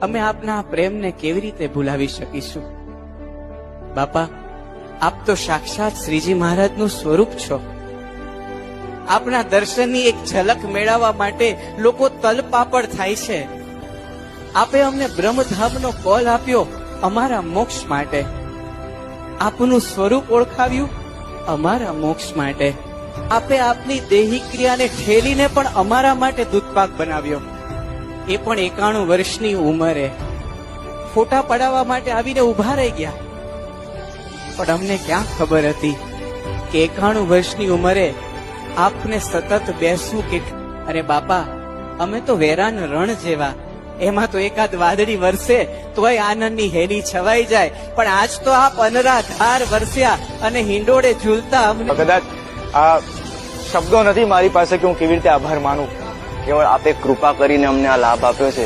અમે આપના પ્રેમને કેવી રીતે ભૂલાવી શકીશું? બાપા, આપ તો સાક્ષાત શ્રીજી મહારાજનું સ્વરૂપ છો. આપના દર્શનની એક ઝલક મેળવવા માટે લોકો તલપાપડ થાય છે. આપે અમને બ્રહ્મધામનો કોલ આપ્યો અમારા મોક્ષ માટે. આપનું સ્વરૂપ ઓળખાવ્યું અમારા મોક્ષ માટે. આપે આપની દેહી ક્રિયાને ઠેલીને પણ અમારા માટે દૂધપાક બનાવ્યો, એ પણ 91 વર્ષની ઉંમરે. ફોટા પડાવવા માટે આવીને ઉભા રહી ગયા, પણ અમને ક્યાં ખબર હતી કે 91 વર્ષની ઉંમરે આપને સતત બેસવું કે. અરે બાપા, અમે તો વેરાન રણ જેવા, એમાં તો એકાદ વાદળી વરસે તોય આનંદની હેલી છવાઈ જાય, પણ આજ તો આપ અનરાધાર વરસ્યા અને હિંડોળે ઝૂલતા અમને. કદાચ આ શબ્દો નથી મારી પાસે કે હું કેવી રીતે આભાર માનું. કેવળ આપે કૃપા કરીને અમને આ લાભ આપ્યો છે